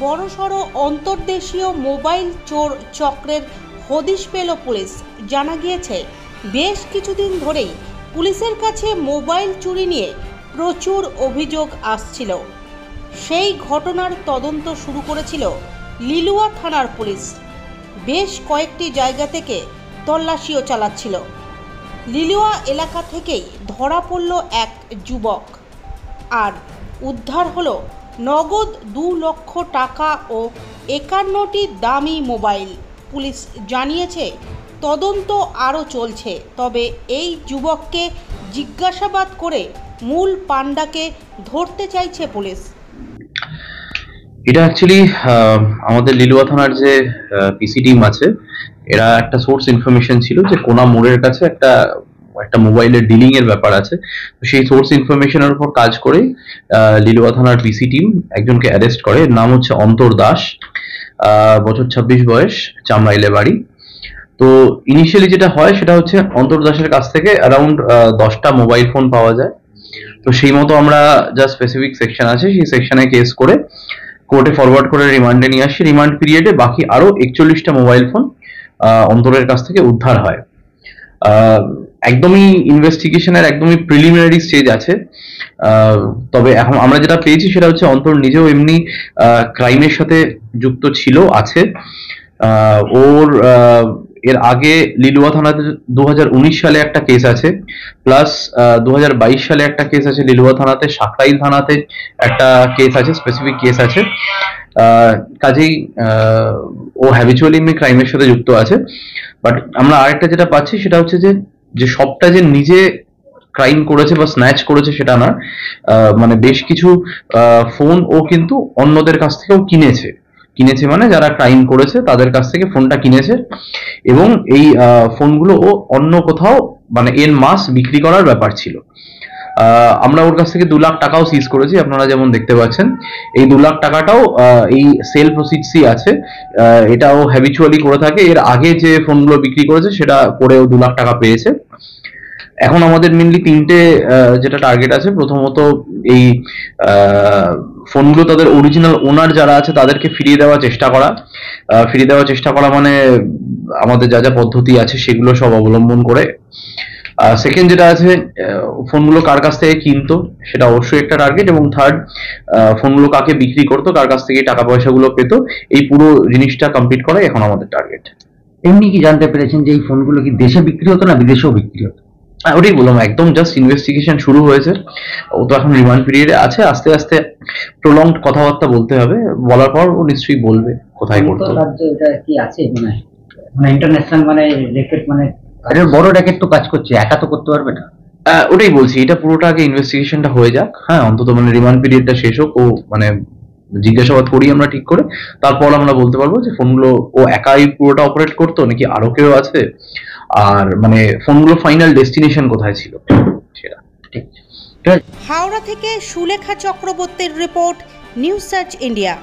বড়সড় অন্তর্দেশীয় মোবাইল চোর চক্রের হদিশ পেল পুলিশ। জানা গিয়েছে বেশ কিছুদিন ধরেই পুলিশের কাছে মোবাইল চুরি নিয়ে প্রচুর অভিযোগ আসছিল। সেই ঘটনার তদন্ত শুরু করেছিল লিলুয়া থানার পুলিশ। বেশ কয়েকটি জায়গা থেকে তল্লাশিও চালাচ্ছিল। লিলুয়া এলাকা থেকেই ধরা পড়ল এক যুবক, আর উদ্ধার হলো নগদ 2 লক্ষ টাকা ও 51টি দামি মোবাইল। পুলিশ জানিয়েছে তদন্ত আরও চলছে, তবে এই যুবককে জিজ্ঞাসাবাদ করে মূল পান্ডাকে ধরতে চাইছে পুলিশ। এটা অ্যাকচুয়ালি আমাদের লিলুয়া থানার যে পিসি টিম আছে, এরা একটা সোর্স ইনফরমেশন ছিল যে কোনা মোড়ের কাছে একটা মোবাইলের ডিলিং এর ব্যাপার আছে। তো সেই সোর্স ইনফরমেশনের উপর কাজ করে লিলুয়া থানার পিসি টিম একজনকে অ্যারেস্ট করে। নাম হচ্ছে অন্তর দাস, বছর 26 বয়স, চামড়াইলে বাড়ি। তো ইনিশিয়ালি যেটা হয় সেটা হচ্ছে অন্তর দাসের কাছ থেকে অ্যারাউন্ড 10টা মোবাইল ফোন পাওয়া যায়। তো সেই মতো আমরা যা স্পেসিফিক সেকশন আছে সেই সেকশনে কেস করে কোর্টে ফরওয়ার্ড করে রিমান্ডে নিয়ে আসি। রিমান্ড পিরিয়ডে বাকি আরো 41টা মোবাইল ফোন অন্তরের কাছ থেকে উদ্ধার হয়। একদমই ইনভেস্টিগেশনের একদমই প্রিলিমিনারি স্টেজ আছে। তবে এখন আমরা যেটা পেয়েছি সেটা হচ্ছে অন্তর নিজেও এমনি ক্রাইমের সাথে যুক্ত ছিল, আছে। ওর এর আগে লিলুয়া থানাতে 2019 সালে একটা কেস আছে, প্লাস 2022 সালে একটা কেস আছে লিলুয়া থানাতে, সাকরাইল থানাতে একটা কেস আছে, স্পেসিফিক কেস আছে। কাজেই ও হ্যাবিচুয়ালি এমনি ক্রাইমের সাথে যুক্ত আছে। বাট আমরা আরেকটা যেটা পাচ্ছি সেটা হচ্ছে যে সবটা যে নিজে ক্রাইম করেছে বা স্ন্যাচ করেছে সেটা না। মানে বেশ কিছু ফোন ও কিন্তু অন্যদের কাছ থেকেও কিনেছে মানে যারা ক্রাইম করেছে তাদের কাছ থেকে ফোনটা কিনেছে, এবং এই ফোনগুলো ও অন্য কোথাও মানে এন মাস বিক্রি করার ব্যাপার ছিল। আমরা ওর কাছ থেকে 2 লাখ টাকাও সিজ করেছি, আপনারা যেমন দেখতে পাচ্ছেন। এই 2 লাখ টাকাটাও এই সেল প্রসিডসই আছে। এটাও হ্যাবিচুয়ালি করে থাকে। এর আগে যে ফোনগুলো বিক্রি করেছে সেটা করেও 2 লাখ টাকা পেয়েছে। এখন আমাদের মেনলি 3টে যেটা টার্গেট আছে। প্রথমত এই ফোনগুলো তাদের অরিজিনাল ওনার যারা আছে তাদেরকে ফিরিয়ে দেওয়ার চেষ্টা করা মানে আমাদের যা যা পদ্ধতি আছে সেগুলো সব অবলম্বন করে। সেকেন্ড যেটা আছে, ফোনগুলো কার কাছ থেকে কিনতো সেটা অবশ্যই একটা টার্গেট, এবং থার্ড, ফোনগুলো কাকে বিক্রি করতো, কার কাছ থেকে টাকা পয়সাগুলো পেতো, এই পুরো জিনিসটা কমপ্লিট করাই এখন আমাদের টার্গেট। এমনি কি জানতে পেরেছেন যে এই ফোনগুলো কি দেশে বিক্রি হতো না বিদেশেও বিক্রি হতো? ওটাই বললাম, একদম জাস্ট ইনভেস্টিগেশন শুরু হয়েছে। ও তো এখন রিমান্ড পিরিয়ডে আছে। আস্তে আস্তে প্রলংড কথাবার্তা বলতে হবে, বলার পর ও নিশ্চয়ই বলবে কোথায় করতো। এটা কি আছে মানে ইন্টারন্যাশনাল মানে র্যাকেট, মানে এর বড় র্যাকেট তো কাজ করছে, একা তো করতে পারবে না। ওটাই বলছি, এটা পুরোটা আগে ইনভেস্টিগেশনটা হয়ে যাক। হ্যাঁ, অন্তত মানে রিমান্ড পিরিয়ডটা শেষ হোক, ও মানে জিজ্ঞাসাবাদ করি আমরা ঠিক করে, তারপর আমরা বলতে পারবো যে ফোনগুলো ও একাই পুরোটা অপারেট করতো নাকি আরো কেউ আছে, আর মানে ফোনগুলো ফাইনাল ডেস্টিনেশন কোথায় ছিল সেটা। ঠিক। হাওড়া থেকে সুলেখা চক্রবর্তীর রিপোর্ট, নিউজ সার্চ ইন্ডিয়া।